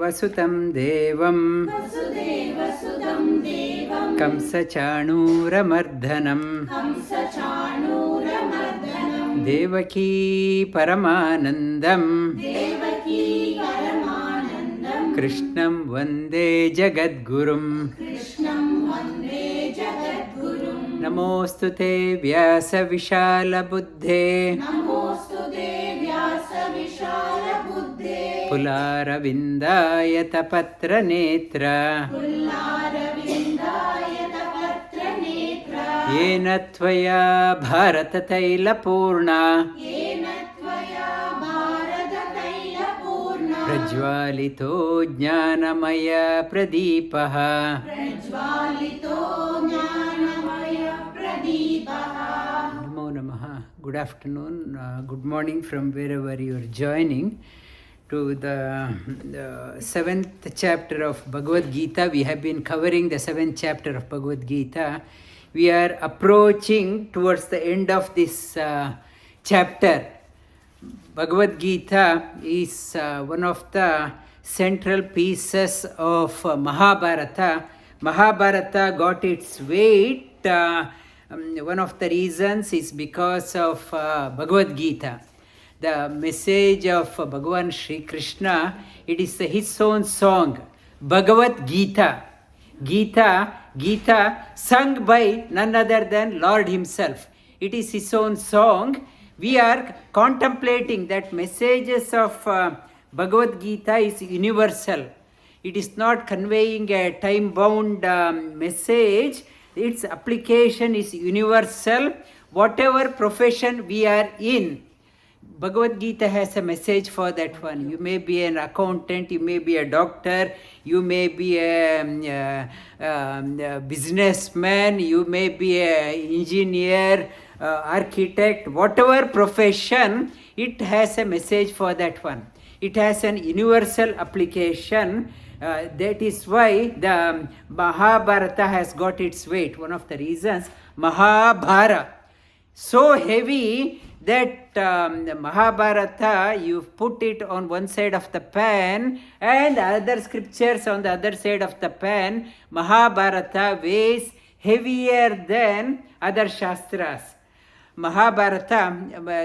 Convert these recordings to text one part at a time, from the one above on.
Vasudevasutam Devam Kamsa-chanooramardhanam Devaki Paramanandam Krishnam Vande Jagadgurum Namostute Vyasa Vishala Buddhe Pularavindayata Patra Netra Yena Tvaya Bharata Taila Purna Prajvalito Jnanamaya Pradipaha Namo Namaha. Good afternoon, good morning from wherever you are joining to the 7th chapter of Bhagavad Gita. We have been covering the 7th chapter of Bhagavad Gita. We are approaching towards the end of this chapter. Bhagavad Gita is one of the central pieces of Mahabharata. Mahabharata got its weight. One of the reasons is because of Bhagavad Gita. The message of Bhagavan Sri Krishna, it is his own song, Bhagavad Gita. Gita sung by none other than Lord himself. It is his own song. We are contemplating that messages of Bhagavad Gita is universal. It is not conveying a time-bound message. Its application is universal. Whatever profession we are in, Bhagavad Gita has a message for that one. You may be an accountant, you may be a doctor, you may be a businessman, you may be an engineer, architect, whatever profession, it has a message for that one. It has an universal application. That is why the Mahabharata has got its weight. One of the reasons, Mahabharata, so heavy that the Mahabharata, you put it on one side of the pan and other scriptures on the other side of the pan. Mahabharata weighs heavier than other Shastras. Mahabharata,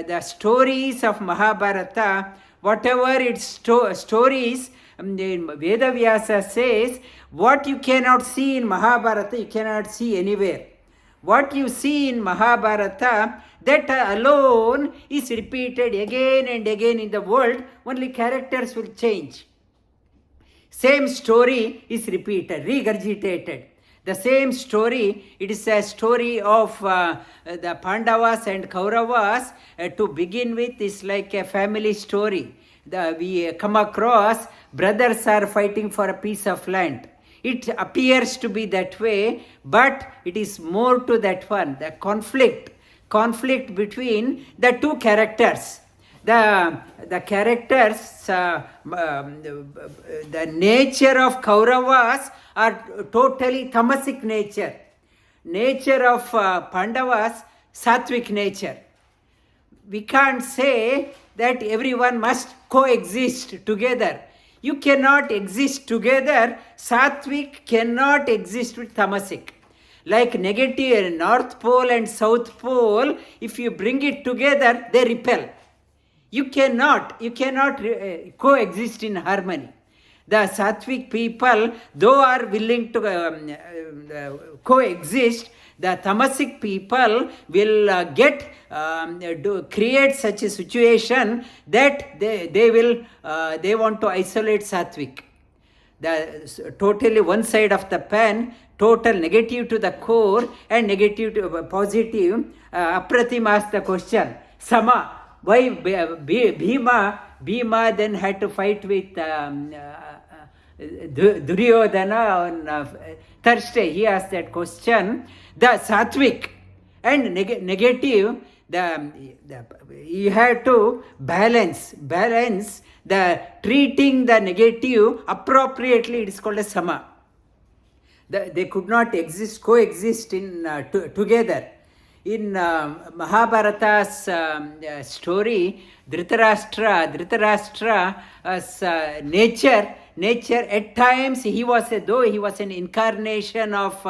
the stories of Mahabharata, whatever its stories, Veda Vyasa says, what you cannot see in Mahabharata, you cannot see anywhere. What you see in Mahabharata, that alone is repeated again and again in the world, only characters will change. Same story is repeated, regurgitated. The same story, it is a story of the Pandavas and Kauravas. To begin with, is like a family story. We come across brothers are fighting for a piece of land. It appears to be that way, but it is more to that one. The conflict between the two characters. The characters, the nature of Kauravas are totally tamasic nature. Nature of Pandavas, sattvic nature. We can't say that everyone must coexist together. You cannot exist together. Sattvic cannot exist with tamasic. Like negative, North Pole and South Pole, if you bring it together, they repel. You cannot coexist in harmony. The sattvic people, though are willing to coexist, the tamasic people will create such a situation that they want to isolate sattvic. The totally one side of the pan, total negative to the core and negative to positive. Apratim asked the question, Sama, why Bhima then had to fight with Duryodhana on Thursday? He asked that question. The sattvic and negative, you have to balance the treating the negative appropriately. It is called a sama. They could not coexist together. In Mahabharata's story, Dhritarashtra's nature nature. At times he was an incarnation of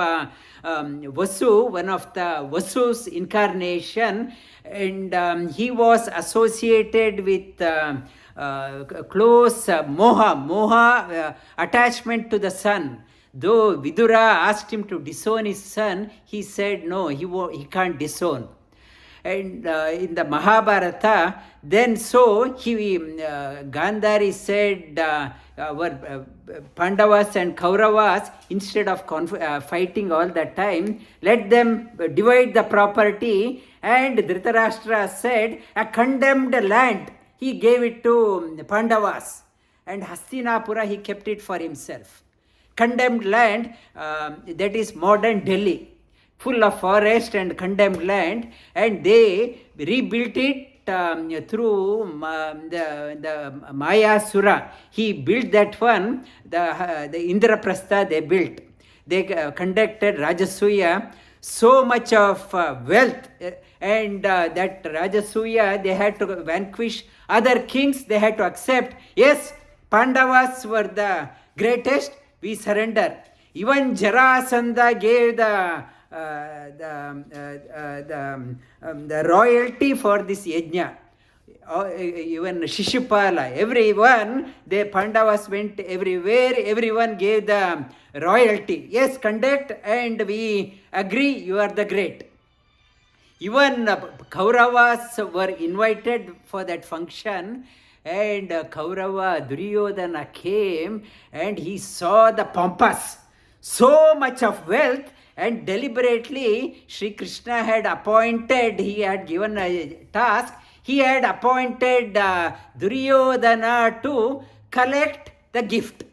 Vasu, one of the Vasu's incarnation, and he was associated with close moha attachment to the sun. Though Vidura asked him to disown his son, he said no, he can't disown. And in the Mahabharata, then Gandhari said, our Pandavas and Kauravas, instead of fighting all the time, let them divide the property. And Dhritarashtra said, a condemned land, he gave it to Pandavas. And Hastinapura, he kept it for himself. Condemned land, that is modern Delhi, full of forest and condemned land, and they rebuilt it through the Mayasura. He built that one, the Indraprastha they built. They conducted Rajasuya, so much of wealth, and that Rajasuya, they had to vanquish other kings, they had to accept, yes, Pandavas were the greatest, we surrender. Even Jarasandha gave the royalty for this yajna. Even Shishupala, everyone, the Pandavas went everywhere, everyone gave the royalty. Yes, conduct, and we agree, you are the great. Even Kauravas were invited for that function, and Kaurava Duryodhana came and he saw the pompas, so much of wealth, and deliberately Sri Krishna had appointed, he had given a task, he had appointed Duryodhana to collect the gift.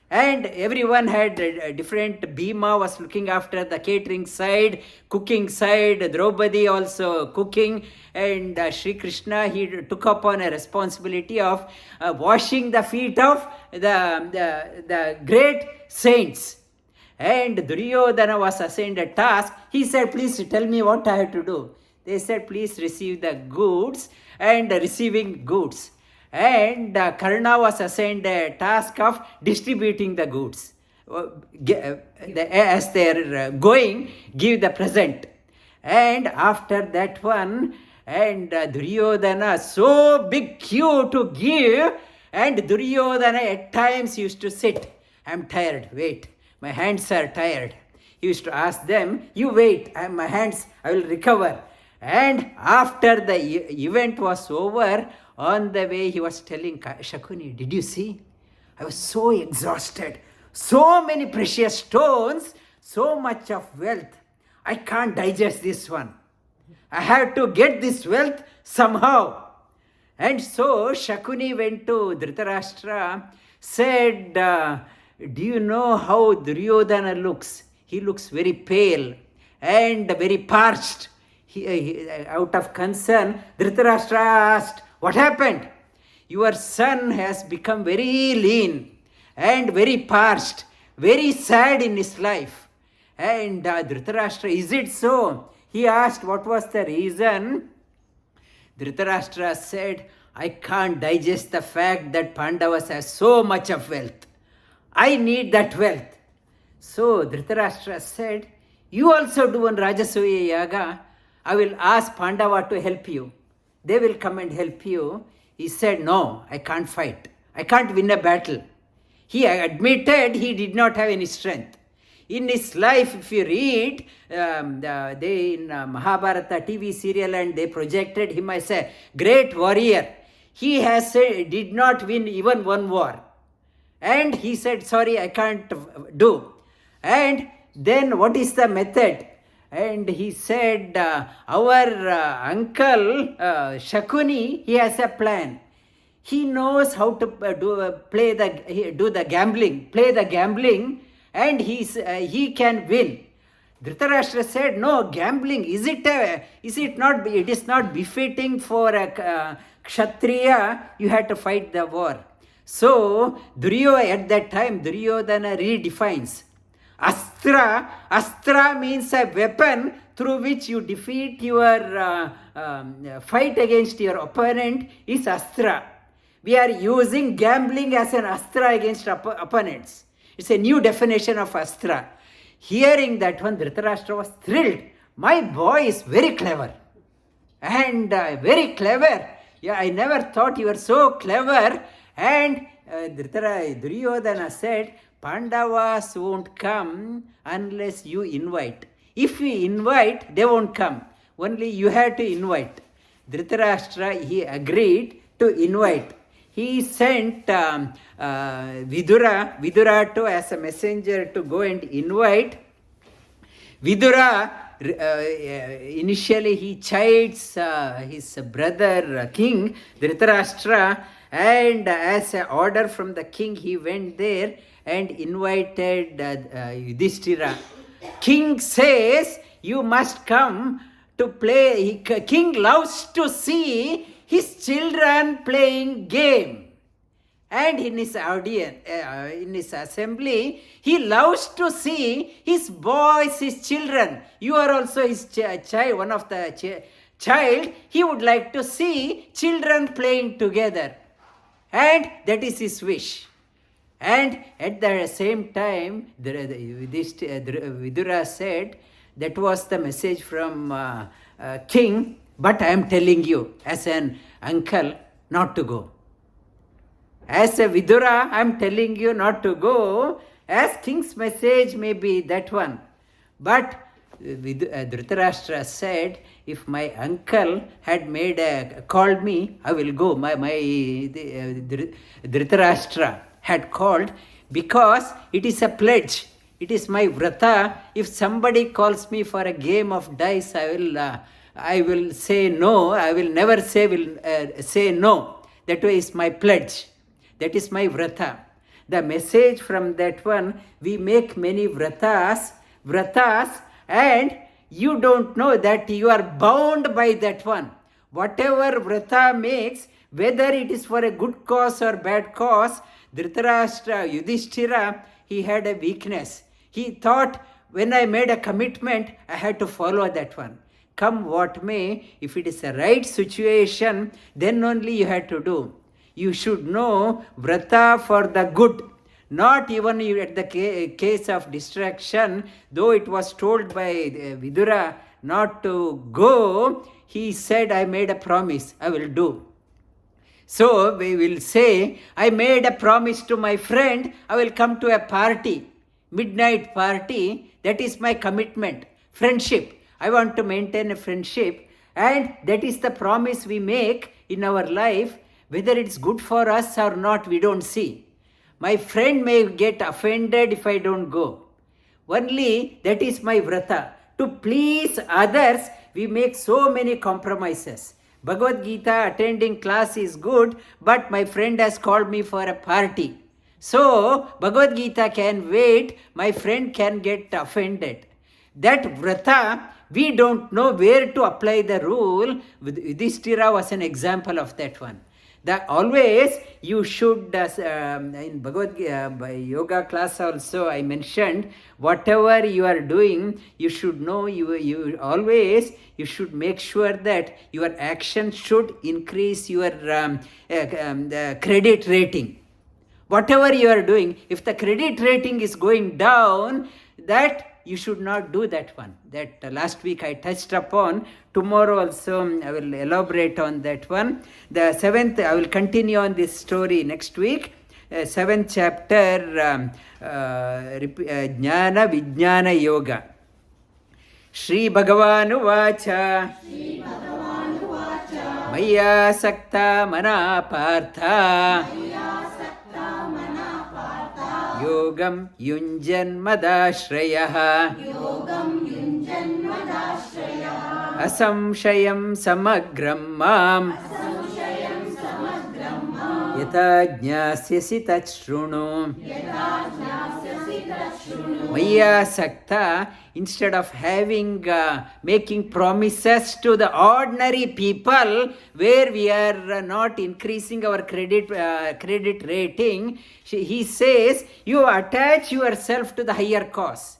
And everyone had a different. Bhima was looking after the catering side, cooking side, Draupadi also cooking, and Sri Krishna, he took upon a responsibility of washing the feet of the great saints. And Duryodhana was assigned a task. He said, please tell me what I have to do. They said, please receive the goods, and receiving goods. And Karna was assigned a task of distributing the goods. As they are going, give the present. And after that one, and Duryodhana, so big queue to give, and Duryodhana at times used to sit. I'm tired, wait, my hands are tired. He used to ask them, you wait, my hands, I will recover. And after the event was over, on the way he was telling Shakuni, did you see? I was so exhausted. So many precious stones, so much of wealth. I can't digest this one. I have to get this wealth somehow. And so Shakuni went to Dhritarashtra, said, do you know how Duryodhana looks? He looks very pale and very parched. Out of concern, Dhritarashtra asked, what happened? Your son has become very lean and very parched, very sad in his life. And Dhritarashtra, is it so? He asked what was the reason. Dhritarashtra said, I can't digest the fact that Pandavas have so much of wealth. I need that wealth. So Dhritarashtra said, you also do one Rajasuya Yaga. I will ask Pandava to help you. They will come and help you. He said, no, I can't fight. I can't win a battle. He admitted he did not have any strength. In his life, if you read, they in Mahabharata TV serial, and they projected him as a great warrior. He has did not win even one war. And he said, sorry, I can't do. And then what is the method? And he said, our uncle Shakuni, he has a plan. He knows how to play the gambling, and he can win. Dhritarashtra said, no, gambling, it is not befitting for a Kshatriya, you have to fight the war. So, at that time, Duryodhana redefines. Astra means a weapon through which you defeat your fight against your opponent is astra. We are using gambling as an astra against opponents. It's a new definition of astra. Hearing that one, Dhritarashtra was thrilled. My boy is very clever. And very clever. Yeah, I never thought you were so clever. And Duryodhana said, Pandavas won't come unless you invite. If we invite, they won't come. Only you have to invite. Dhritarashtra, he agreed to invite. He sent Vidura to as a messenger to go and invite. Vidura, initially he chides his brother king Dhritarashtra, and as an order from the king he went there and invited Yudhishthira. King says, you must come to play. King loves to see his children playing game. And in his audience, in his assembly, he loves to see his boys, his children. You are also his child, one of the child. He would like to see children playing together. And that is his wish. And at the same time, Vidura said, that was the message from king, but I am telling you, as an uncle, not to go. As a Vidura, I am telling you not to go. As king's message may be that one. But Dhritarashtra said, if my uncle had called me, I will go. Dhritarashtra had called because it is a pledge. It is my vrata. If somebody calls me for a game of dice, I will say no. I will never say no. That is my pledge. That is my vrata. The message from that one, we make many vratas, and you don't know that you are bound by that one. Whatever vrata makes, whether it is for a good cause or bad cause, Dhritarashtra, Yudhishthira, he had a weakness. He thought, when I made a commitment, I had to follow that one. Come what may, if it is a right situation, then only you had to do. You should know vrata for the good. Not even at the case of distraction, though it was told by Vidura not to go, he said, I made a promise, I will do. So we will say, I made a promise to my friend, I will come to a party, midnight party, that is my commitment, friendship. I want to maintain a friendship, and that is the promise we make in our life. Whether it's good for us or not, we don't see. My friend may get offended if I don't go. Only that is my vrata. To please others, we make so many compromises. Bhagavad Gita attending class is good, but my friend has called me for a party. So, Bhagavad Gita can wait, my friend can get offended. That vrata, we don't know where to apply the rule. Yudhishthira was an example of that one. That always you should, in Bhagavad Gita, yoga class also I mentioned, whatever you are doing, you should know, you should make sure that your action should increase your credit rating. Whatever you are doing, if the credit rating is going down, that you should not do that one. That last week I touched upon. Tomorrow also I will elaborate on that one. The 7th, I will continue on this story next week. 7th chapter, Jnana Vijnana Yoga. Shri Bhagavanu Vacha Maya Sakta Mana Partha Yogam Yunjan Madashrayah Asamshayam Samagram Mam Yata Jnasyasi Tachrunu Maya Sakta, instead of making promises to the ordinary people where we are not increasing our credit rating, he says you attach yourself to the higher cause.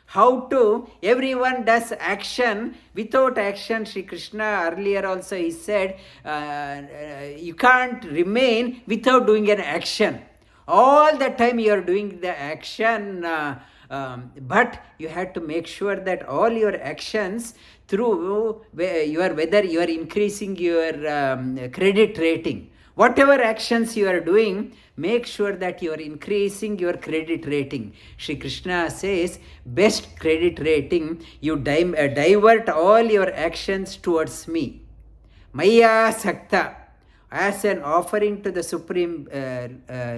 How to, everyone does action. Without action, Sri Krishna earlier also he said, you can't remain without doing an action. All the time you are doing the action, but you have to make sure that all your actions through whether you are increasing your credit rating. Whatever actions you are doing, make sure that you are increasing your credit rating. Shri Krishna says, best credit rating, you divert all your actions towards me. Maya Sakta, as an offering to the Supreme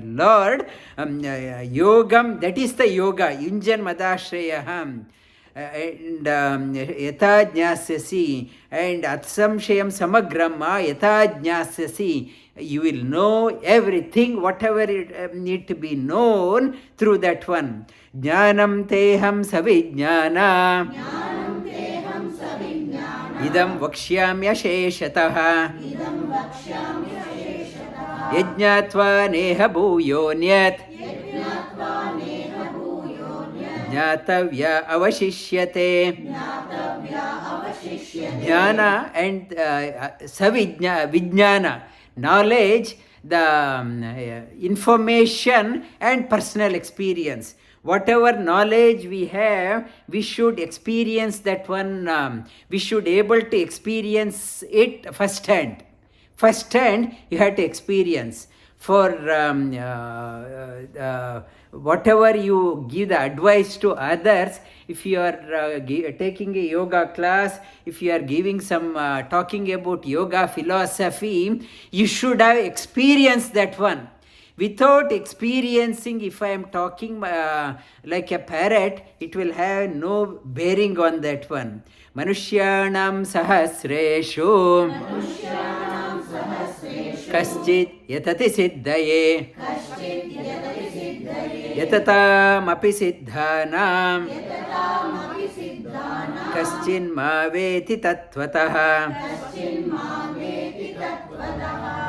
Lord, Yogam, that is the yoga, Yunjan Madashrayaham. And yata jnasyasi, and atsamshayam samagrama yata jnasyasi, you will know everything, whatever it need to be known through that one. Jnanam teham savijnana, idam vakshyamya sheshatah, yajnatva neha bhuyonyat, jnatavya avashishyate. Jnana and vijnana, knowledge, the information and personal experience. Whatever knowledge we have, we should experience that one, we should be able to experience it first hand. First hand, you have to experience. For whatever you give the advice to others, if you are taking a yoga class, if you are giving some talking about yoga philosophy, you should have experienced that one. Without experiencing, if I am talking like a parrot, it will have no bearing on that one. Manushyanam sahasreshu kaschit yatati siddhaye yatatam api siddhanam kaschin ma veti tattvataha.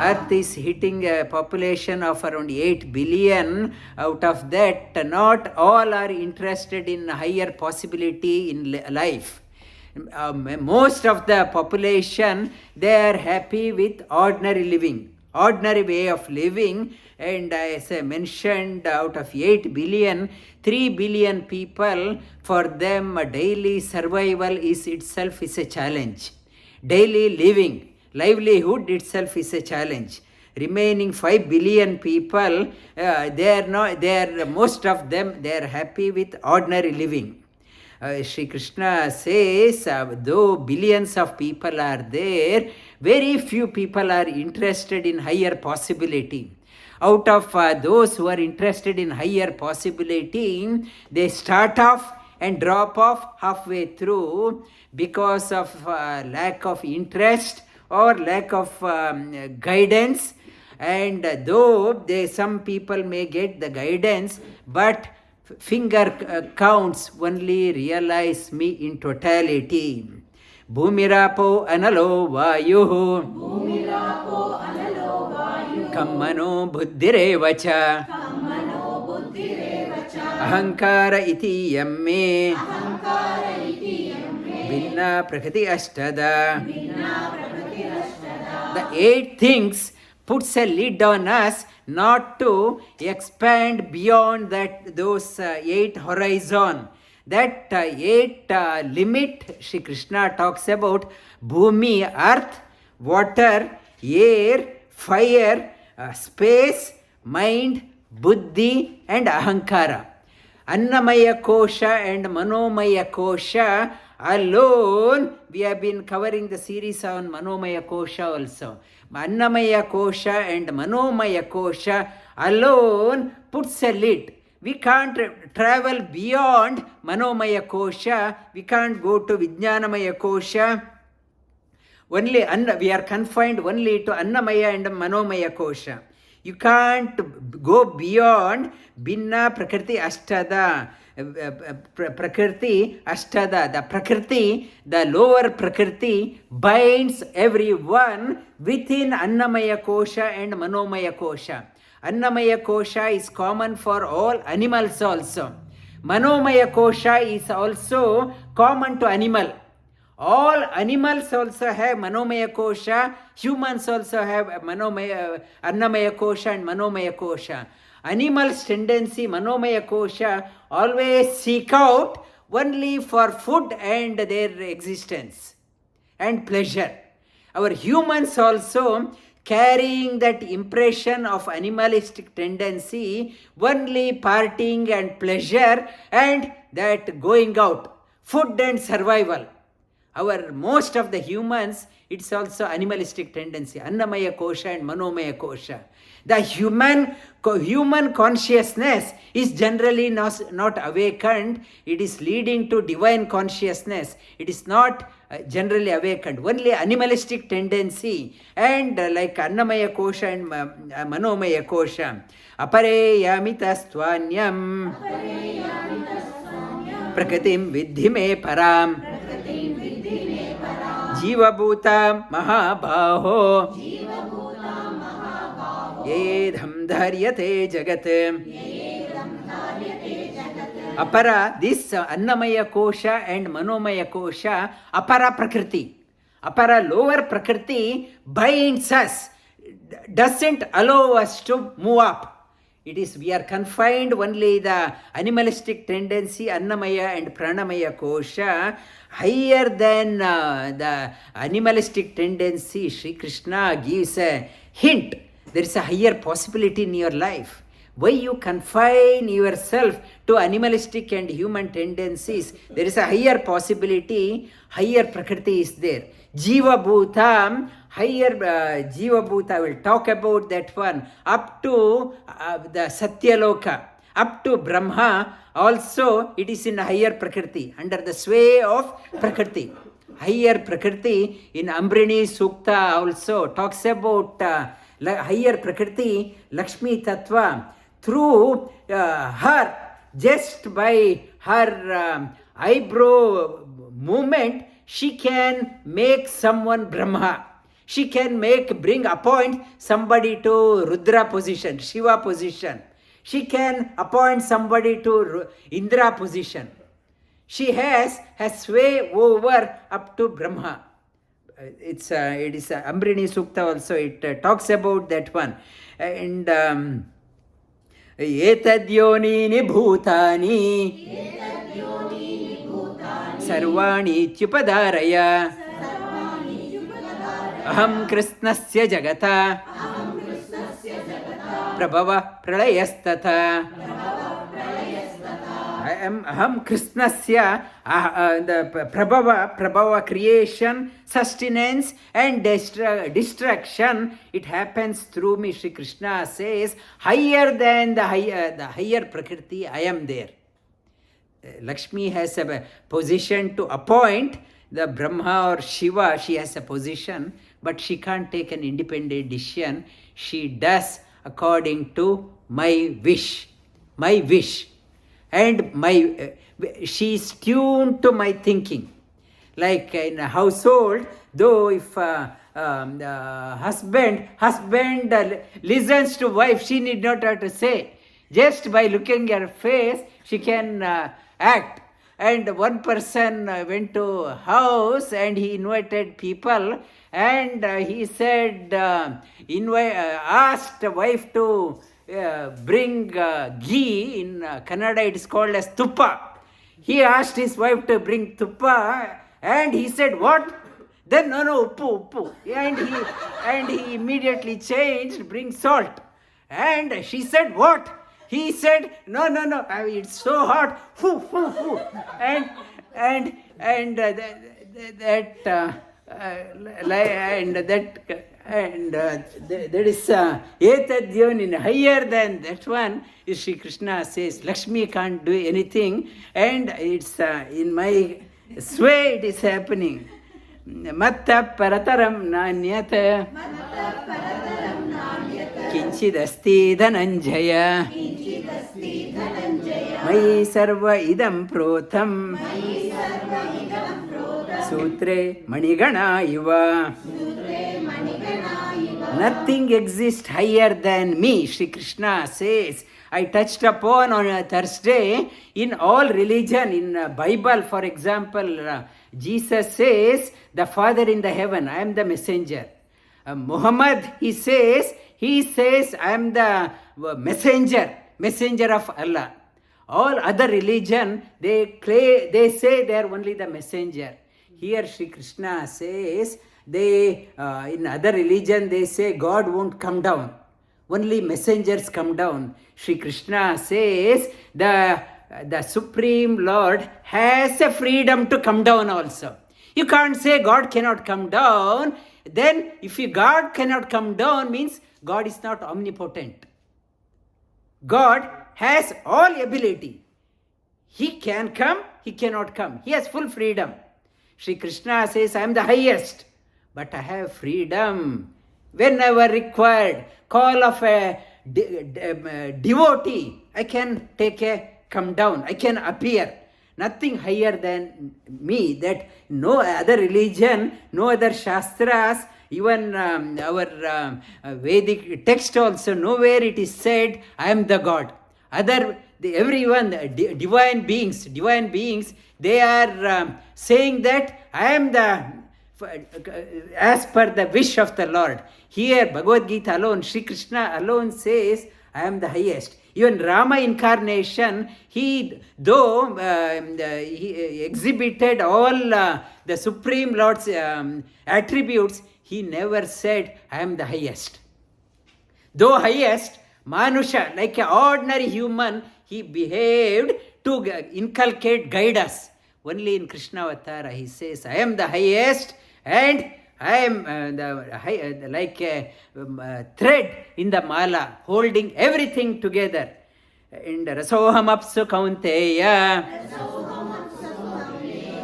Earth is hitting a population of around 8 billion. Out of that, not all are interested in higher possibility in life. Most of the population, they are happy with ordinary living, ordinary way of living. And as I mentioned, out of 8 billion, 3 billion people, for them daily survival is itself is a challenge. Daily living, livelihood itself is a challenge. Remaining 5 billion people, most of them, they are happy with ordinary living. Sri Krishna says, though billions of people are there, very few people are interested in higher possibility. Out of those who are interested in higher possibility, they start off and drop off halfway through because of lack of interest or lack of guidance. And though some people may get the guidance, but finger counts only realize me in totality. Bhumirapo analo vayuhu kammano buddhirevacha ahankara iti yamme vinna prakriti ashtada. The 8 things puts a lid on us not to expand beyond those 8 horizon. That 8 limit, Shri Krishna talks about bhumi, earth, water, air, fire, space, mind, buddhi and ahankara. Annamaya kosha and manomaya kosha alone, we have been covering the series on manomaya kosha also. Annamaya kosha and manomaya kosha alone puts a lid. We can't travel beyond manomaya kosha. We can't go to vijnanamaya kosha. Only we are confined only to annamaya and manomaya kosha. You can't go beyond binna prakriti ashtada. Prakriti ashtada, the prakriti, the lower prakriti binds everyone within annamaya kosha and manomaya kosha. Annamaya kosha is common for all animals also. Manomaya kosha is also common to animal. All animals also have manomaya kosha. Humans also have annamaya kosha and manomaya kosha. Animals' tendency, manomaya kosha, always seek out only for food and their existence and pleasure. Our humans also carrying that impression of animalistic tendency, only partying and pleasure and that going out, food and survival. Our most of the humans, it's also animalistic tendency, annamaya kosha and manomaya kosha. The human consciousness is generally not awakened. It is leading to divine consciousness. It is not generally awakened. Only animalistic tendency and like annamaya kosha and manomaya kosha. Apare yamitastvanyam prakritim vidhi me param जीवभूता महाबाहो येधम धार्यते जगत. Apara, this annamaya kosha and manomaya kosha, apara prakriti. Apara, lower prakriti, binds us, doesn't allow us to move up. It is, we are confined only the animalistic tendency, annamaya and pranamaya kosha. Higher than the animalistic tendency, Sri Krishna gives a hint. There is a higher possibility in your life. Why you confine yourself to animalistic and human tendencies? There is a higher possibility, higher prakriti is there. Jiva Bhutam, higher Jiva Bhuta, I will talk about that one, up to the Satyaloka, up to Brahma, also it is in higher prakriti, under the sway of prakriti. Higher prakriti in Ambrini Sukta also talks about higher prakriti, Lakshmi Tattva. Through her, just by her eyebrow movement, she can make someone Brahma. She can appoint somebody to Rudra position, Shiva position. She can appoint somebody to Indra position. She has sway over up to Brahma. It is Ambrini Sukta also, it talks about that one. And Etadyonini bhutani sarvani chupadaraya aham krishnasya jagata prabhava pralayastata. Aham krishnasya, the prabhava creation, sustenance and destruction, it happens through me. Sri Krishna says, higher than the higher prakriti, I am there. Lakshmi has a position to appoint the Brahma or Shiva. She has a position, but she can't take an independent decision. She does according to my wish. And she is tuned to my thinking. Like in a household, though if husband listens to wife, she need not have to say. Just by looking at her face, she can act. And one person went to a house and he invited people, and he said, asked wife to bring ghee. In Kannada it is called as tuppa. He asked his wife to bring tuppa, and he said, what? Then no, uppu. And he immediately changed, bring salt. And she said, what? He said, no, it's so hot. That is Etadyon, higher than that one is Sri Krishna says, Lakshmi can't do anything, and it's in my sway it is happening. Matta parataram nanyata kinchidasti dhananjaya mai sarva idam protham sutre manigana iva. Nothing exists higher than me, Sri Krishna says. I touched upon on a Thursday, in all religion, in Bible, for example, Jesus says, the Father in the heaven, I am the messenger. Muhammad, he says, I am the messenger of Allah. All other religion, they say they are only the messenger. Here Sri Krishna says, in other religion, they say God won't come down. Only messengers come down. Sri Krishna says the Supreme Lord has a freedom to come down also. You can't say God cannot come down. Then if God cannot come down, means God is not omnipotent. God has all ability. He can come, he cannot come. He has full freedom. Sri Krishna says, I am the highest, but I have freedom. Whenever required, call of a devotee, I can come down, I can appear. Nothing higher than me. That no other religion, no other shastras, even our Vedic text also, nowhere it is said, I am the God. Everyone, divine beings, they are saying that I am as per the wish of the Lord. Here, Bhagavad Gita alone, Sri Krishna alone says, I am the highest. Even Rama incarnation, he exhibited all the Supreme Lord's attributes, he never said, I am the highest. Though highest, Manusha, like an ordinary human, he behaved to inculcate, guide us. Only in Krishna Avatara, he says, I am the highest, and I am like a thread in the mala, holding everything together. And rasoham apsu kaunteya,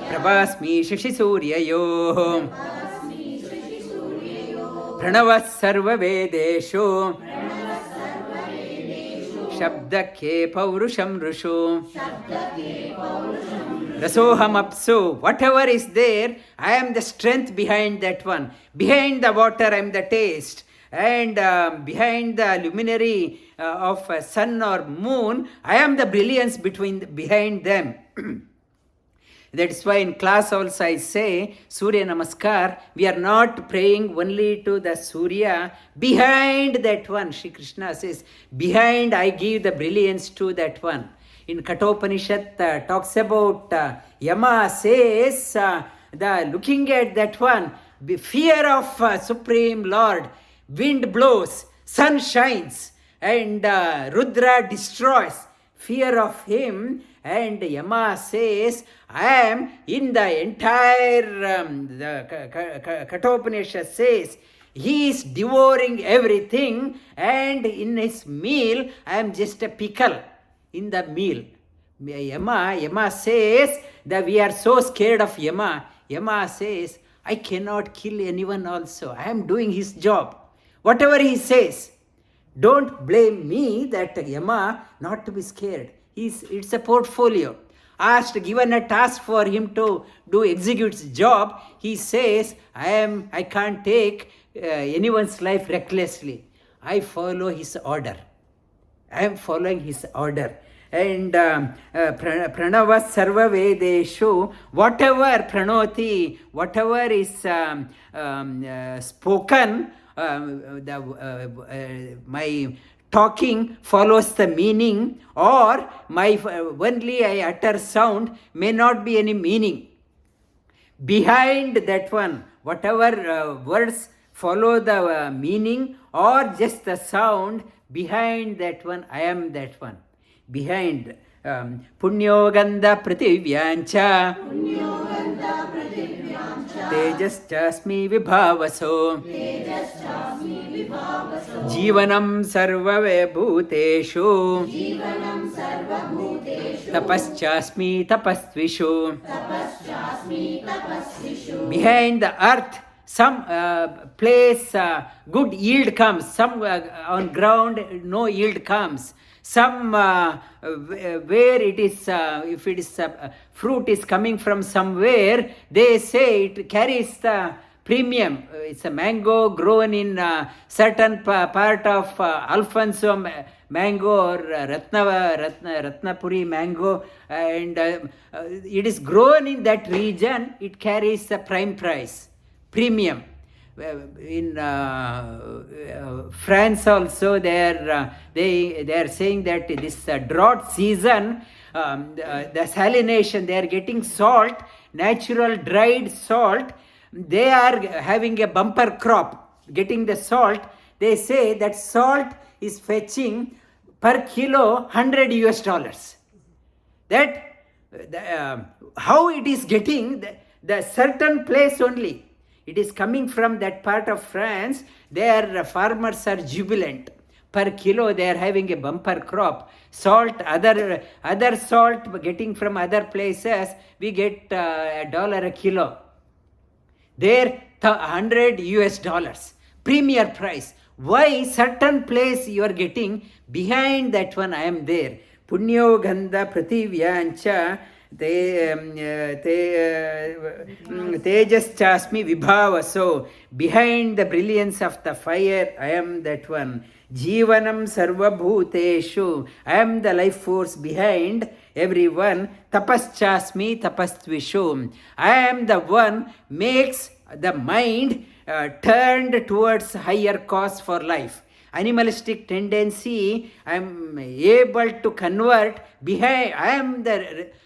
prabhasmi shashi suryayo, pranavas sarva-vedeshu, shabdake paurusham rushu. Rasoham apsu, whatever is there, I am the strength behind that one. Behind the water, I am the taste. And behind the luminary of sun or moon, I am the brilliance behind them. That's why in class also I say, Surya Namaskar, we are not praying only to the Surya. Behind that one, Shri Krishna says, behind I give the brilliance to that one. In Kathopanishad talks about Yama says, the looking at that one, fear of Supreme Lord, wind blows, sun shines, and Rudra destroys. Fear of him, and Yama says, I am in the entire, the Kathopanishad says, he is devouring everything, and in his meal, I am just a pickle in the meal. Yama says that we are so scared of Yama. Yama says, I cannot kill anyone also. I am doing his job. Whatever he says, don't blame me that Yama not to be scared. It's a portfolio. Given a task for him to execute his job, he says, I can't take anyone's life recklessly. I follow his order. I am following his order. And pranava sarva-vedeshu, whatever pranoti, whatever is spoken, my talking follows the meaning, or my only I utter sound may not be any meaning. Behind that one, whatever words follow the meaning or just the sound, behind that one, I am that one. Behind Punyo Gandha Prativyancha Tejaschasmi Vibhavaso Jivanam Sarva-bhuteshu Tapaschasmi Tapasvishu. Behind the earth, some place good yield comes, some on ground no yield comes. Some where it is, if it is fruit is coming from somewhere, they say it carries the premium. It's a mango grown in certain part of Alfonso mango or Ratnapuri mango, and it is grown in that region, it carries a prime price, premium. In France also, they are saying that this drought season, the salination, they are getting salt, natural dried salt. They are having a bumper crop, getting the salt. They say that salt is fetching per kilo $100. That how it is getting, the certain place only. It is coming from that part of France. Their farmers are jubilant. Per kilo they are having a bumper crop. Salt, other salt getting from other places, we get $1 a kilo. There $100, premier price. Why certain place you are getting, behind that one I am there. Punyo gandha prativyancha tejaschasmi vibhavaso. Behind the brilliance of the fire, I am that one. Jivanam sarva-bhuteshu. I am the life force behind everyone. Tapaschasmi tapastvishu. I am the one makes the mind turned towards higher cause for life. Animalistic tendency, I am able to convert behind. I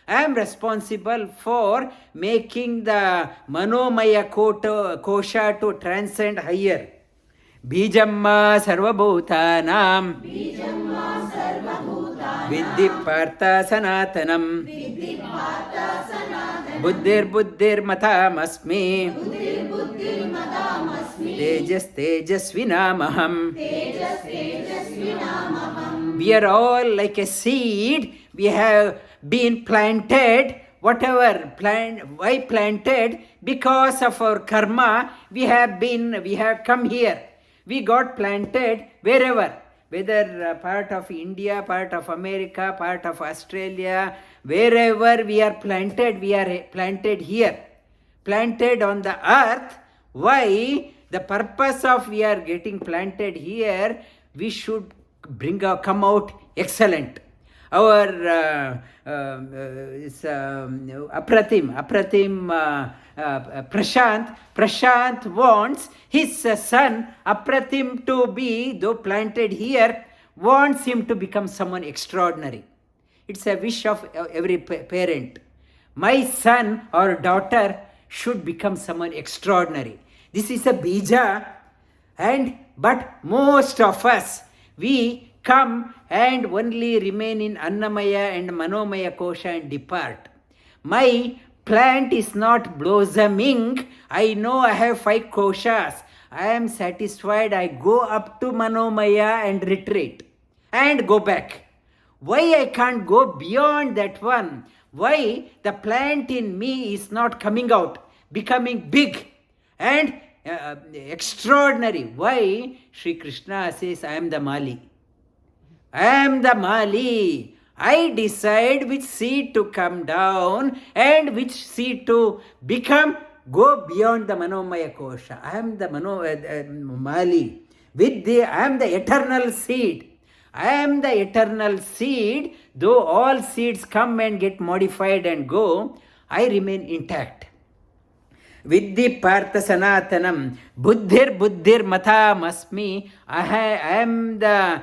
am responsible for making the manomaya kosha to transcend higher. Bijamma sarva-bhutanam Vidhi parta sanatanam Buddhir matamasmi Tejasvinamaham. We are all like a seed. We have been planted. Whatever why planted? Because of our karma, we have come here. We got planted wherever, whether part of India, part of America, part of Australia, wherever we are planted here, planted on the earth. Why? The purpose of we are getting planted here, we should come out excellent. Our Apratim Prashant wants his son Apratim to be, though planted here, wants him to become someone extraordinary. It's a wish of every parent. My son or daughter should become someone extraordinary. This is a bija, but most of us, we come and only remain in Annamaya and Manomaya Kosha and depart. My plant is not blossoming. I know I have 5 koshas. I am satisfied. I go up to Manomaya and retreat and go back. Why I can't go beyond that one? Why the plant in me is not coming out, becoming big and extraordinary? Why? Sri Krishna says, I am the Mali. I am the Mali. I decide which seed to come down and which seed to go beyond the Manomaya Kosha. I am the Mali. I am the eternal seed. I am the eternal seed. Though all seeds come and get modified and go, I remain intact. Vidhi partha sanatanam buddhir matamasmi. I am the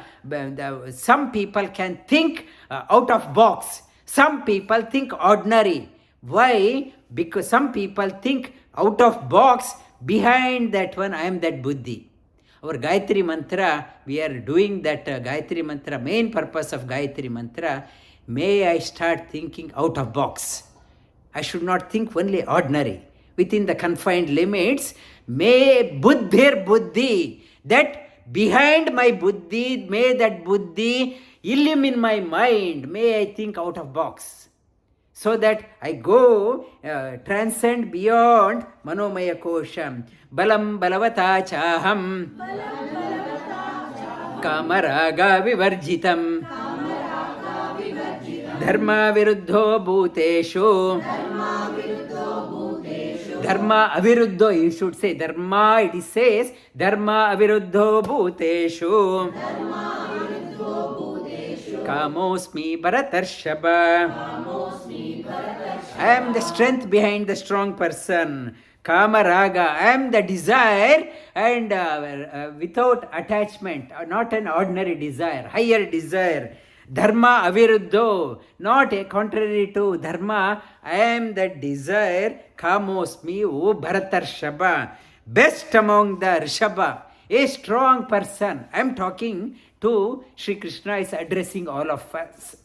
some people can think out of box. Some people think ordinary. Why? Because some people think out of box. Behind that one, I am that buddhi. Our Gayatri Mantra, we are doing that Gayatri Mantra, main purpose of Gayatri Mantra, may I start thinking out of box. I should not think only ordinary. Within the confined limits, may buddhir buddhi, that behind my buddhi, may that buddhi illumine my mind, may I think out of box. So that I go, transcend beyond Manomaya Kosham. Balam balavata chaham Kamaraga vivarjitam Dharma viruddho bhuteshu Dharma aviruddho, you should say dharma, it says Dharma aviruddho bhuteshu Kamosmi Bharatarshaba. I am the strength behind the strong person. Kama Raga, I am the desire and without attachment, not an ordinary desire, higher desire. Dharma aviruddho, not a contrary to dharma, I am the desire. Kamosmi, O Bharatarshaba, best among the Rishabha, a strong person. I am talking to Sri Krishna, is addressing all of us.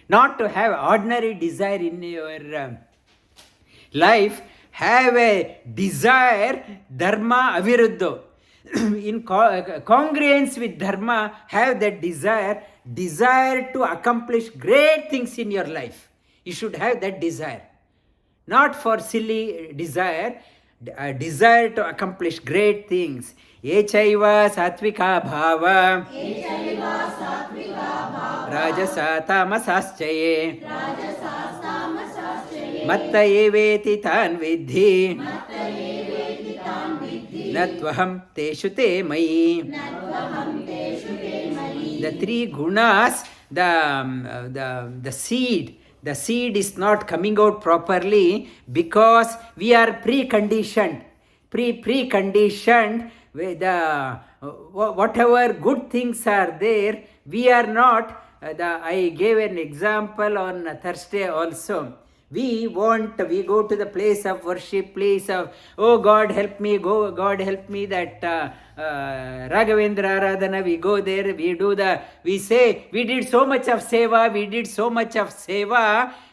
Not to have ordinary desire in your life, have a desire, dharma aviruddho. In congruence with dharma, have that desire to accomplish great things in your life. You should have that desire. Not for silly desire, a desire to accomplish great things. Echaiva satvika bhava. Rajasa tamasaschaye. Matta eveti tan vidhi. Natvaham teshu te mai. The three gunas, the seed is not coming out properly because we are preconditioned. Preconditioned with whatever good things are there, we are not. I gave an example on Thursday also. We go to the place of worship, place of, oh God help me, God help me, that Raghavendra Aradhana, we go there, we say, we did so much of seva,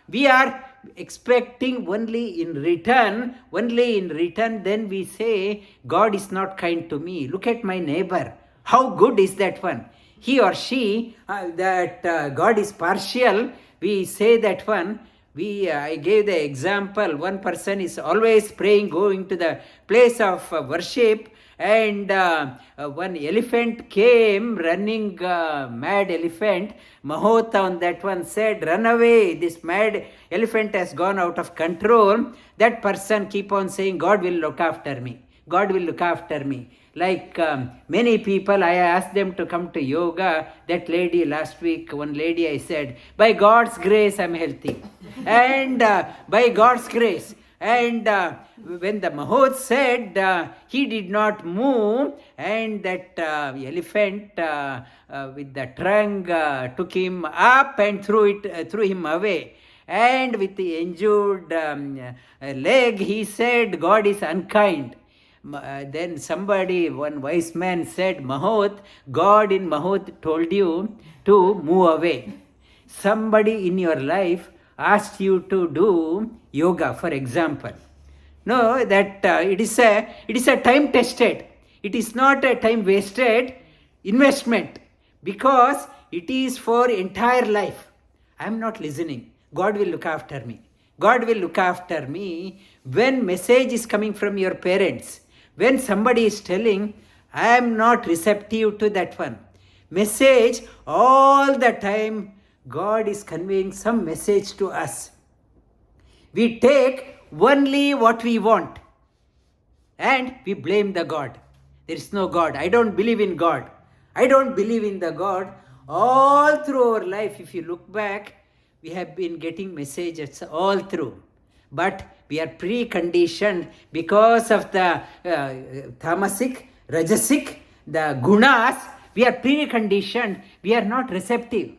we are expecting only in return, then we say, God is not kind to me. Look at my neighbor. How good is that one? He or she, God is partial. We say that one. I gave the example, one person is always praying, going to the place of worship, and one elephant came running, mad elephant. Mahota on that one said, run away, this mad elephant has gone out of control. That person keep on saying, God will look after me. God will look after me. Like many people, I asked them to come to yoga. That lady last week, one lady, I said, by God's grace, I'm healthy. And by God's grace. And when the Mahot said, he did not move, and that elephant with the trunk took him up and threw him away. And with the injured leg, he said, God is unkind. Then one wise man said, Mahot, God in Mahot told you to move away. Somebody in your life asked you to do yoga, for example. No, that it is a time tested. It is not a time wasted investment, because it is for entire life. I am not listening. God will look after me. God will look after me. When message is coming from your parents, when somebody is telling, I am not receptive to that one message, all the time God is conveying some message to us. We take only what we want and we blame the God. There is no God. I don't believe in God. I don't believe in the God. All through our life, if you look back, we have been getting messages all through. But we are preconditioned because of the tamasic, rajasic, the gunas. We are preconditioned. We are not receptive.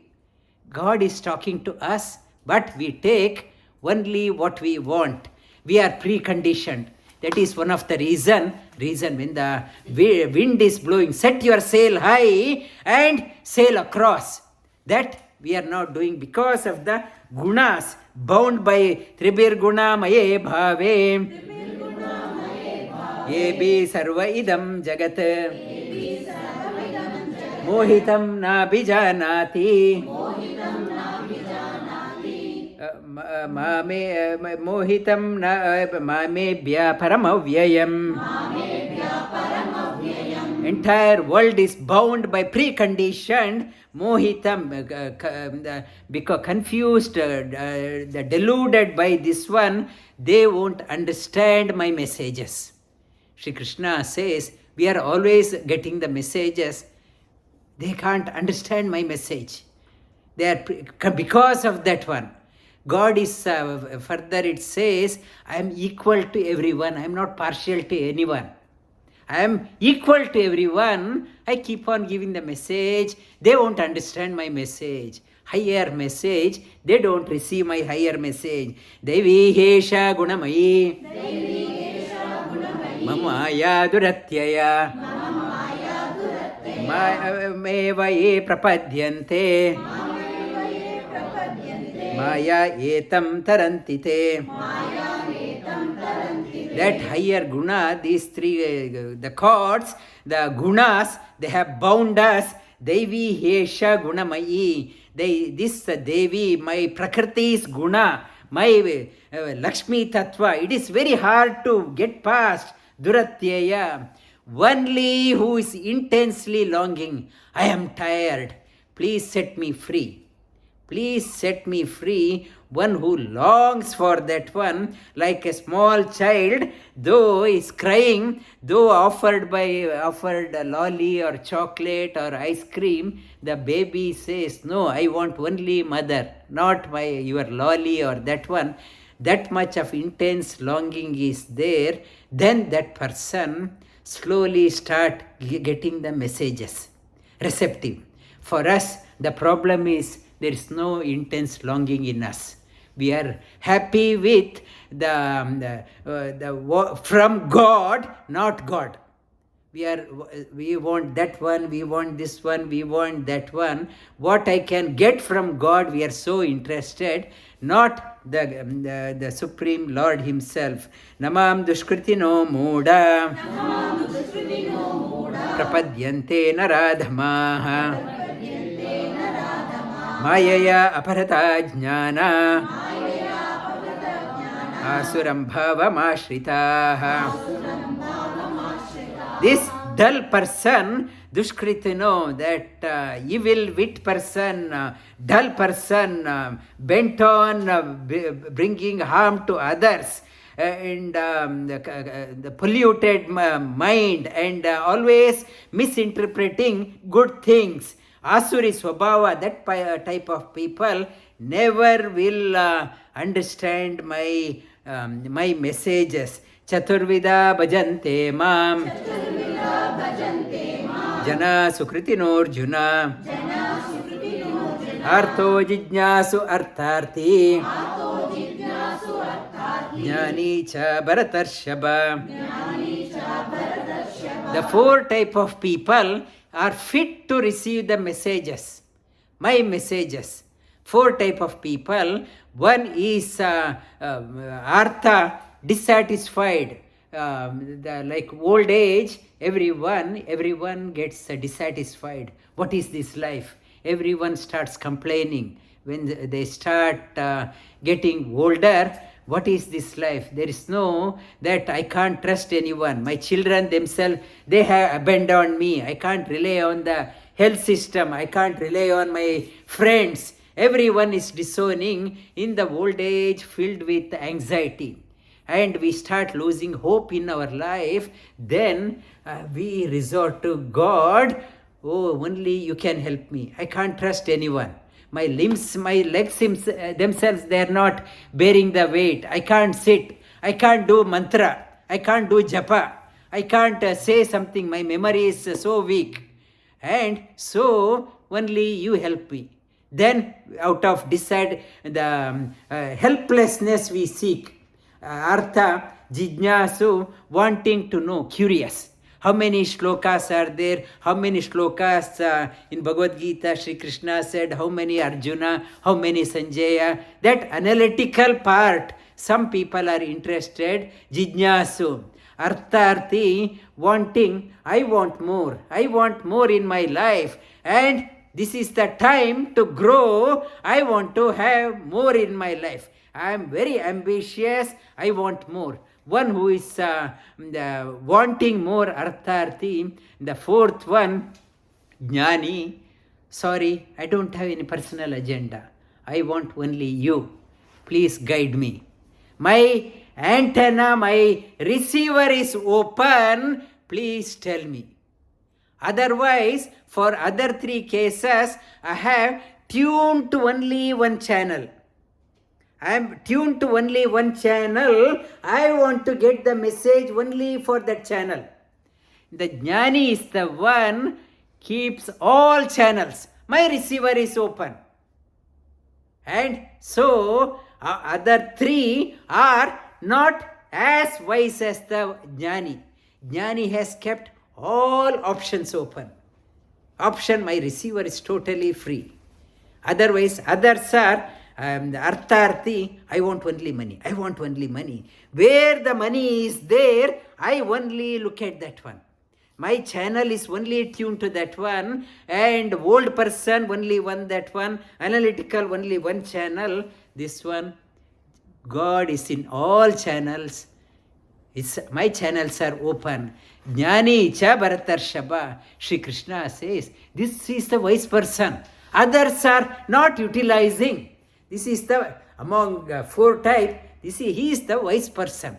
God is talking to us, but we take only what we want. We are preconditioned. That is one of the reason when the wind is blowing, set your sail high and sail across. That we are not doing because of the gunas, bound by tribir guna maye bhave. Yebi sarva idam jagat. Mohitam na bijanati. Mohitam mamebhya paramavyayam. Entire world is bound by preconditioned mohitam, because confused, deluded by this one, they won't understand my messages. Shri Krishna says, we are always getting the messages. They can't understand my message. They are because of that one. God is, further it says, I am equal to everyone. I am not partial to anyone. I am equal to everyone. I keep on giving the message. They won't understand my message. Higher message. They don't receive my higher message. Devihesha gunamayi. Mamaya duratyaya. Meva ye prapadyante. Maya etam tarantite. That higher guna, these three, the chords, the gunas, they have bound us. Devi hesha gunamayi. This Devi, my Prakriti is guna, my Lakshmi tattva. It is very hard to get past duratyaya. Only who is intensely longing, I am tired, please set me free. Please set me free. One who longs for that one, like a small child, though is crying, though offered a lolly or chocolate or ice cream, the baby says, no, I want only mother, not your lolly or that one. That much of intense longing is there. Then that person slowly start getting the messages, receptive. For us, the problem is there is no intense longing in us. We are happy with the from God, not God. We want that one, we want this one, we want that one. What I can get from God, we are so interested, not the Supreme Lord Himself. Namam dushkritino muda prapadyante naradhamaha Mayaya aparata jnana asuram bhavamashritaha. This dull person, dushkritino, that evil wit person, dull person, bent on bringing harm to others, and the polluted mind, and always misinterpreting good things. Asuri Swabhava, that type of people never will understand my messages. Chaturvida bhajante mam. Jana sukritino Arjuna. Artho jijnasu artharthi. Jnani cha bharatarshaba. The four type of people are fit to receive the messages, my messages. Four type of people. One is artha, dissatisfied. Like old age, everyone gets dissatisfied. What is this life? Everyone starts complaining. When they start getting older, what is this life? There is no that I can't trust anyone. My children themselves, they have abandoned me. I can't rely on the health system. I can't rely on my friends. Everyone is disowning in the old age, filled with anxiety. And we start losing hope in our life. Then we resort to God. Oh, only you can help me. I can't trust anyone. My limbs, my legs themselves, they are not bearing the weight. I can't sit. I can't do mantra. I can't do japa. I can't say something. My memory is so weak. And so only you help me. Then out of helplessness we seek. Artha, jijnasu, wanting to know, curious. How many shlokas are there? How many shlokas in Bhagavad Gita, Sri Krishna said, how many Arjuna, how many Sanjaya? That analytical part, some people are interested. Jijnasu, artharthi, wanting, I want more in my life. And this is the time to grow. I want to have more in my life. I am very ambitious. I want more. One who is wanting more, artharthi. The fourth one, jnani. Sorry, I don't have any personal agenda. I want only you. Please guide me. My antenna, my receiver is open. Please tell me. Otherwise, for other three cases, I have tuned to only one channel. I am tuned to only one channel. I want to get the message only for that channel. The jnani is the one keeps all channels. My receiver is open. And so other three are not as wise as the jnani. Jnani has kept all options open. Option, my receiver is totally free. Otherwise, others are artharthi, I want only money. I want only money. Where the money is there, I only look at that one. My channel is only tuned to that one, and old person only one that one, analytical only one channel. This one, God is in all channels. My channels are open. Jnani ichchha-dvesha-samutthena. Shri Krishna says, this is the wise person. Others are not utilizing. This is the, among four types, he is the wise person.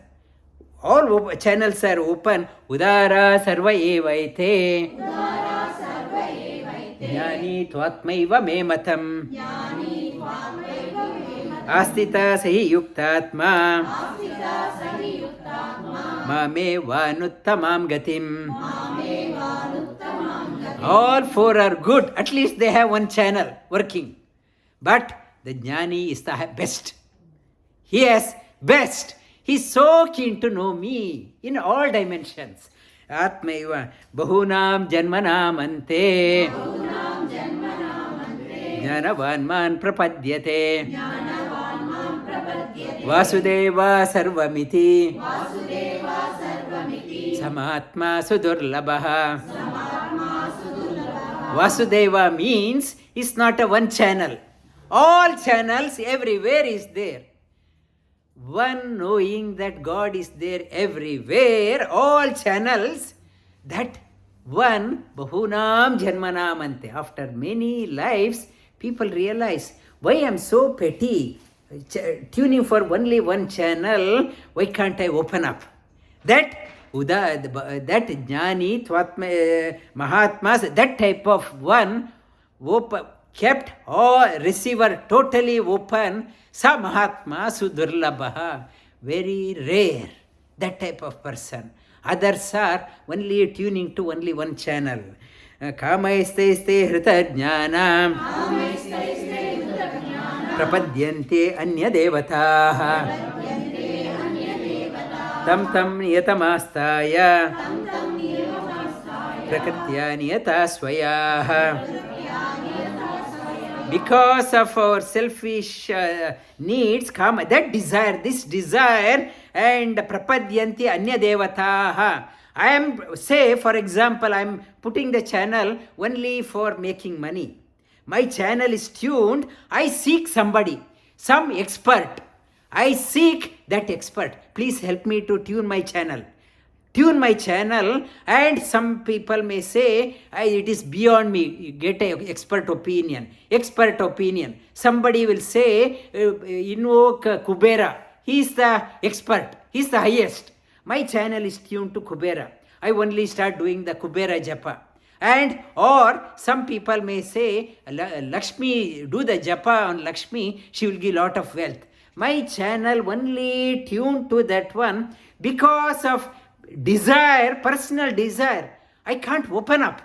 All channels are open. Udara sarva-bhutani. Jnani tvatmaiva me matam. Astita sahi yuktatma. Mame vanuttamam gatim. All four are good. At least they have one channel working. But the jnani is the best. He has best. He's so keen to know me in all dimensions. Atmaiva bahunam janmanam ante. Jnanavan prapadyate. Vasudeva sarvamiti. Samatma sudurlabha. Vasudeva means it's not a one channel. All channels everywhere is there. One knowing that God is there everywhere, all channels, that one, bahunam janmanam ante. After many lives, people realize, why I am so petty, tuning for only one channel, why can't I open up? That jnani, mahatmas, that type of one, kept all receiver totally open, sa mahatma sudurlabha, very rare, that type of person. Others are only tuning to only one channel. Kamaiste hrita jnanam prapadyante anya devataha tam tam niyatamastaya prakritya niyata swayaha. Because of our selfish needs, that desire, this desire, and prapadyanti anya devataha. I am, say for example, I am putting the channel only for making money. My channel is tuned. I seek somebody, some expert. I seek that expert. Please help me to tune my channel. Tune my channel, and some people may say, it is beyond me. You get an expert opinion. Expert opinion. Somebody will say, invoke Kubera. He is the expert. He is the highest. My channel is tuned to Kubera. I only start doing the Kubera japa. And or some people may say, Lakshmi, do the japa on Lakshmi, she will give lot of wealth. My channel only tuned to that one because of desire, personal desire. I can't open up.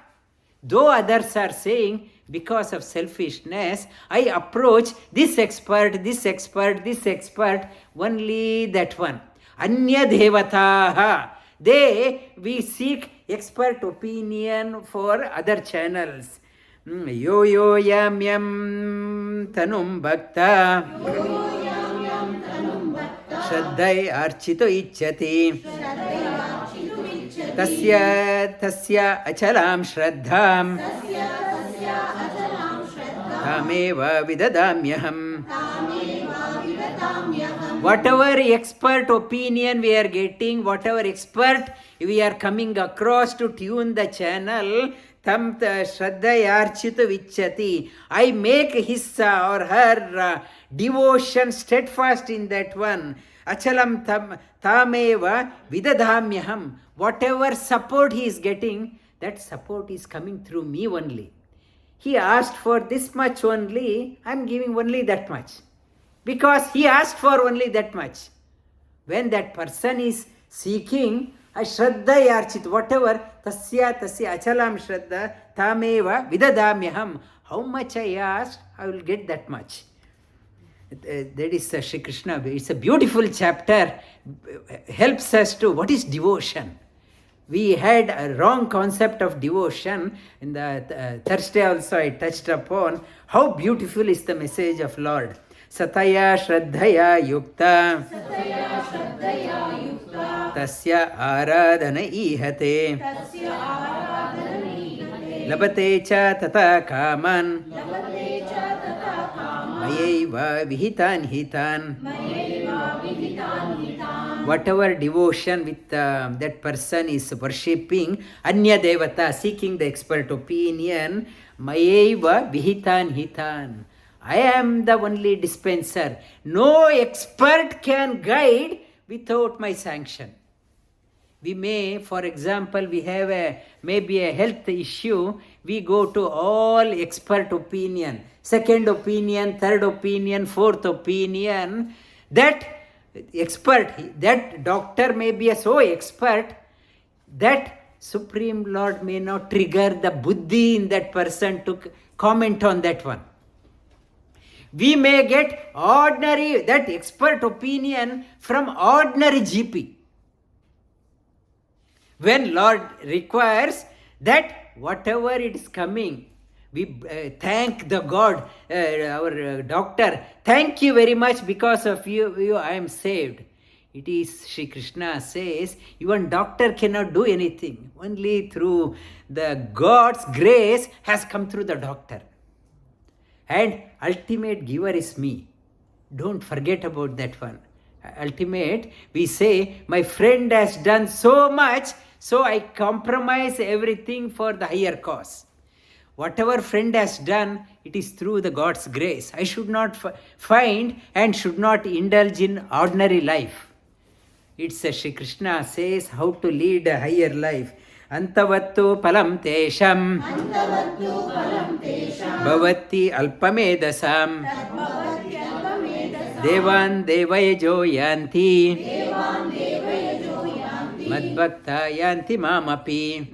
Though others are saying, because of selfishness, I approach this expert, only that one. Anya devataha. We seek expert opinion for other channels. Yo yo yam yam tanum bhakta shraddhai archito ichchati tasya achalam shraddham tameva vidadamyaham. Whatever expert opinion we are getting, whatever expert we are coming across to tune the channel, tam shraddhayarchita vichati. I make his or her devotion steadfast in that one. Achalam tameva vidadamyaham. Whatever support he is getting, that support is coming through me only. he asked for this much only, I am giving only that much. Because he asked for only that much. When that person is seeking, Shraddha yarchit, whatever, tasya achalam shraddha, tameva vidadamyaham. How much I asked, I will get that much. That is Shri Krishna. It's a beautiful chapter. Helps us to what is devotion. We had a wrong concept of devotion. In the Thursday also I touched upon how beautiful is the message of Lord. Sataya Shraddhaya Yukta Tasya Aradhana Ihate Labate Cha Tata Kaman Mayaiva Vihitan Hitan. Whatever devotion with that person is worshipping, Anya Devata, seeking the expert opinion, Mayaiva Vihitan Hitan. I am the only dispenser. No expert can guide without my sanction. We may, for example, we have maybe a health issue, we go to all expert opinion, second opinion, third opinion, fourth opinion. That expert, that doctor may be so expert that Supreme Lord may not trigger the buddhi in that person to comment on that one. We may get ordinary, that expert opinion from ordinary GP. When Lord requires that whatever it is coming, we thank the God, our doctor, thank you very much, because of you I am saved. It is, Shri Krishna says, even doctor cannot do anything. Only through the God's grace has come through the doctor. And ultimate giver is me. Don't forget about that one. Ultimate, we say, my friend has done so much, so I compromise everything for the higher cause. Whatever friend has done, it is through the God's grace. I should not find and should not indulge in ordinary life. It's Shri Krishna says how to lead a higher life. Antavattu palam tesham bhavati alpamedasam devan devayajo yanti madbhakta yanti mamapi.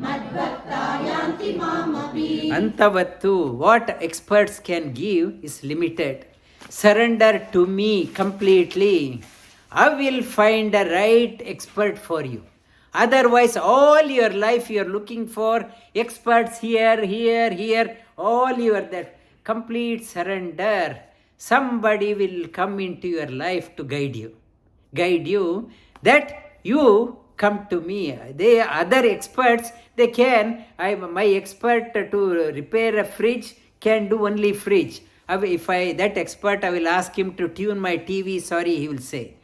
Antavattu, what experts can give is limited. Surrender to me completely. I will find the right expert for you. Otherwise, all your life you are looking for experts here, all your that complete surrender. Somebody will come into your life to guide you, that you come to me. They other experts, they can, my expert to repair a fridge can do only fridge. If that expert, I will ask him to tune my TV, sorry, he will say.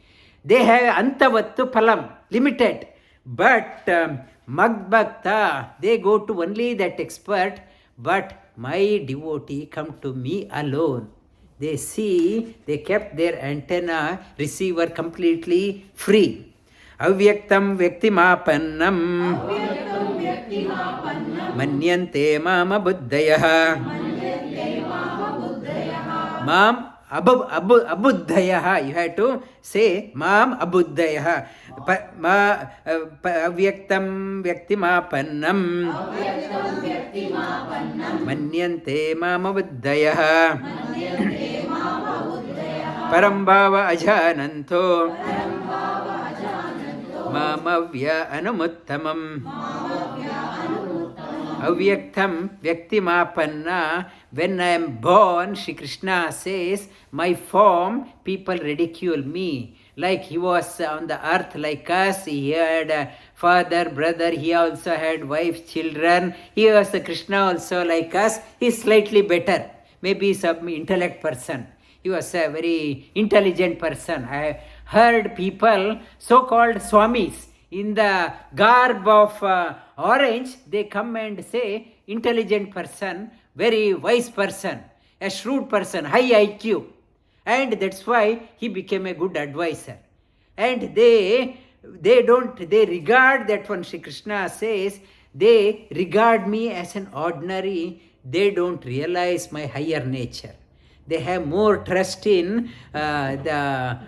They have antavattu palam, limited. But Madbhakta, they go to only that expert, but my devotee come to me alone. They see, they kept their antenna receiver completely free. Avyaktam vyaktimapannam manyante mama buddhayaha mam abuddhayaha. You have to say mam abuddhayaha. Avyaktam vyaktimapannam manyante mama buddhayaha parambhava ajananto mamavya anumuttamam. Avyaktam vyaktimapanna. When I am born, Shri Krishna says, my form, people ridicule me. Like he was on the earth like us, he had a father, brother, he also had wife, children. He was a Krishna also like us. He is slightly better. Maybe some intellect person. He was a very intelligent person. I heard people, so-called swamis, in the garb of orange, they come and say, intelligent person, very wise person, a shrewd person, high IQ. And that's why he became a good advisor. And they regard that one, Shri Krishna says, they regard me as an ordinary, they don't realize my higher nature. They have more trust in the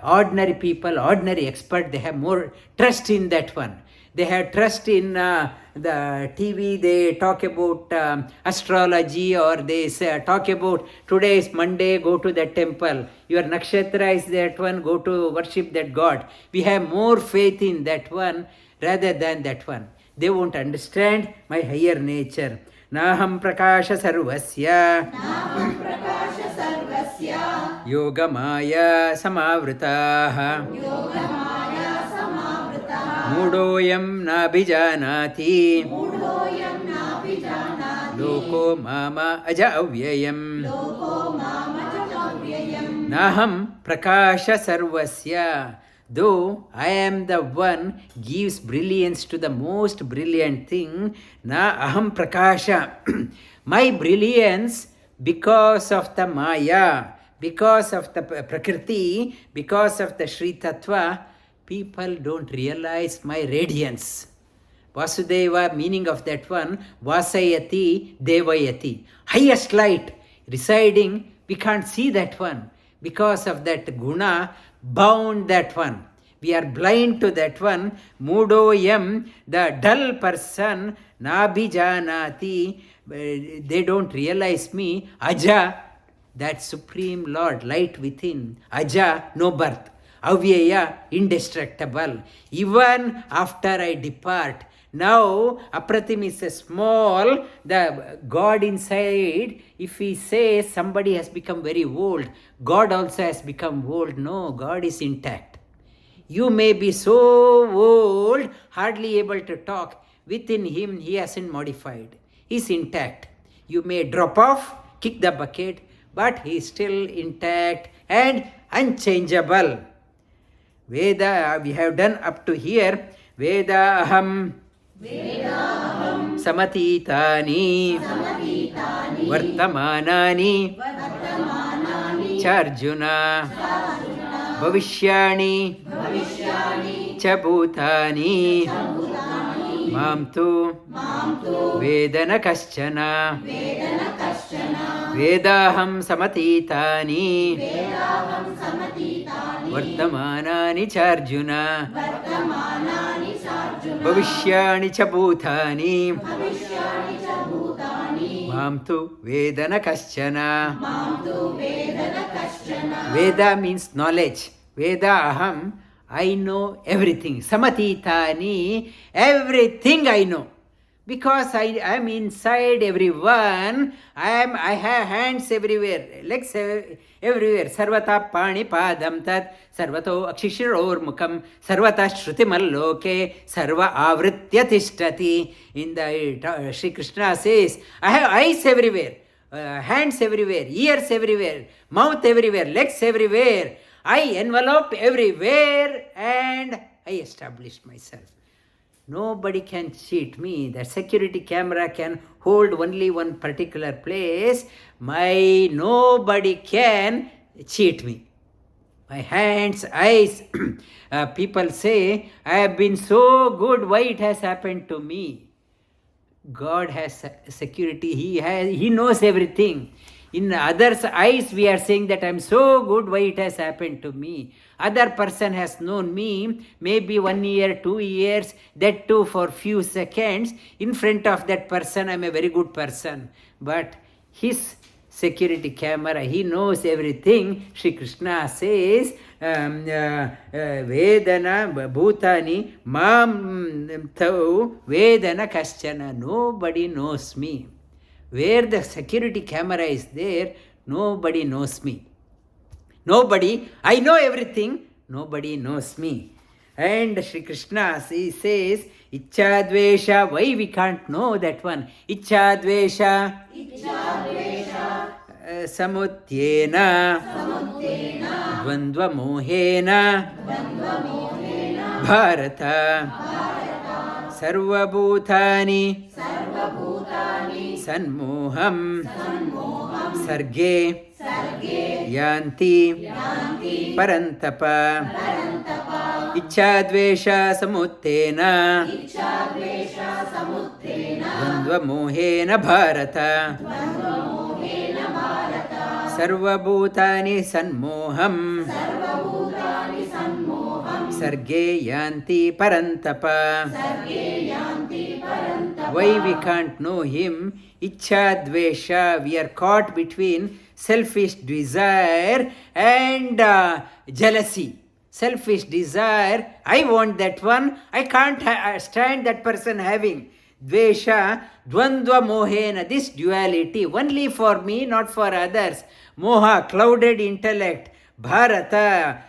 ordinary people, ordinary expert. They have more trust in that one. They have trust in the TV. They talk about astrology, or they say, talk about today is Monday, go to that temple. Your nakshatra is that one, go to worship that God. We have more faith in that one rather than that one. They won't understand my higher nature. Naham prakasha sarvasya yogamaya samavritah mudoyam nabhijanati loko mama aja avyayam. Naham prakasha sarvasya. Though I am the one gives brilliance to the most brilliant thing, na aham prakasha. My brilliance, because of the maya, because of the prakriti, because of the Shri Tattva, people don't realize my radiance. Vasudeva, meaning of that one, vasayati devayati. Highest light residing, we can't see that one. Because of that guna, bound that one. We are blind to that one. Mudoyam, the dull person, nabhijanati, they don't realize me. Aja, that supreme Lord, light within. Aja, no birth. Avyaya, indestructible. Even after I depart, now apratim is a small, the God inside. If we say somebody has become very old, God also has become old. No, God is intact. You may be so old, hardly able to talk. Within him, he hasn't modified. He's intact. You may drop off, kick the bucket, but he is still intact and unchangeable. Veda, we have done up to here. Veda aham samatitani vartamanani charjuna bhavishyani cha bhutani mam tu vedana kaschana. Vedaham samatitani vartamanani charjuna bhavishyani cha bhutani mam tu vedana kaschana. Veda means knowledge. Veda aham, I know everything. Samatitani, everything I know. Because I am inside everyone, I have hands everywhere, legs everywhere. Sarvata pani padam tat, sarvato akshishiror mukam, sarvata shrutimaloke, sarva avritya tishtati. In the Sri Krishna says, I have eyes everywhere, hands everywhere, ears everywhere, mouth everywhere, legs everywhere. I envelop everywhere and I established myself. Nobody can cheat me. The security camera can hold only one particular place. Nobody can cheat me. My hands, eyes, people say, I have been so good, why it has happened to me? God has security. He knows everything. In others' eyes, we are saying that I am so good, why it has happened to me. Other person has known me, maybe 1 year, 2 years, that too for few seconds. In front of that person, I am a very good person. But his security camera, he knows everything. Shri Krishna says, Vedana bhutani mam tau vedana kaschana. Nobody knows me. Where the security camera is there, nobody knows me. Nobody, I know everything, nobody knows me. And Shri Krishna, he says, ichchha-dvesha, why we can't know that one? Ichchha-dvesha, samutthena, dvandva-mohena, bharata, sarva-bhutani, sammoham, sarge, yanti, parantapa, ichchha-dvesha-samutthena dvandva-mohena bharata sarva-bhutani sammoham sarge yanti parantapa. Why we can't know him? Ichchha-dvesha, we are caught between selfish desire and jealousy. Selfish desire, I want that one, I can't stand that person having. Dvesha, dvandva-mohena, this duality, only for me, not for others. Moha, clouded intellect. Bharata,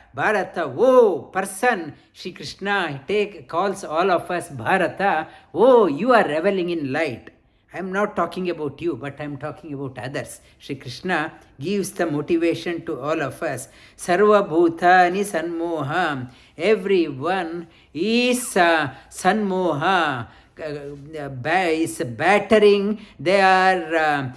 oh person, Shri Krishna calls all of us Bharata. Oh, you are reveling in light. I am not talking about you, but I am talking about others. Shri Krishna gives the motivation to all of us. Sarva-bhutani sammoham. Everyone is sammoha. Is battering. They are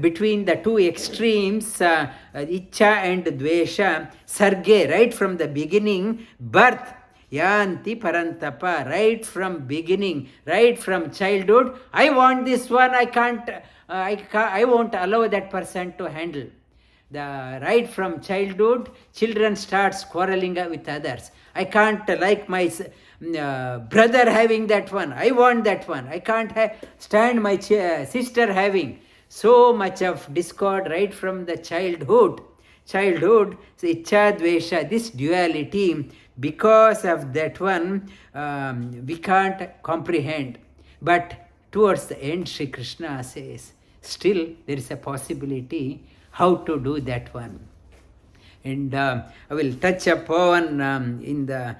between the two extremes, ichcha and dvesha. Sarge, right from the beginning, birth. Yanti parantapa, right from beginning, right from childhood. I want this one, I can't, I won't allow that person to handle. Right from childhood, children starts quarreling with others. I can't like my brother having that one, I want that one. I can't stand my sister having. So much of discord right from the childhood. So ichchha-dvesha, this duality, because of that one, we can't comprehend. But towards the end, Sri Krishna says, still there is a possibility how to do that one. And I will touch upon in the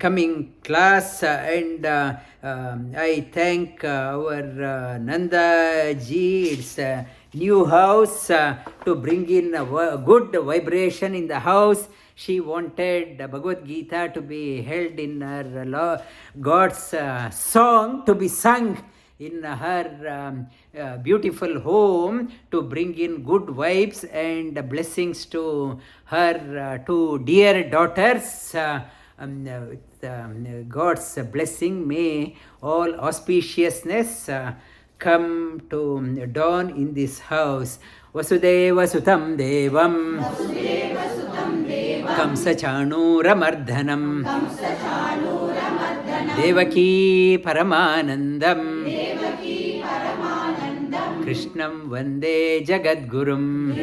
coming class. And I thank our Nanda ji. It's a new house to bring in a good vibration in the house. She wanted Bhagavad Gita to be held in her God's song to be sung in her beautiful home, to bring in good vibes and blessings to her two dear daughters. With God's blessing, may all auspiciousness come to dawn in this house. Vasudeva sutam devam kamsa-chanura-mardhanam devaki paramanandam krishnam vande jagadgurum.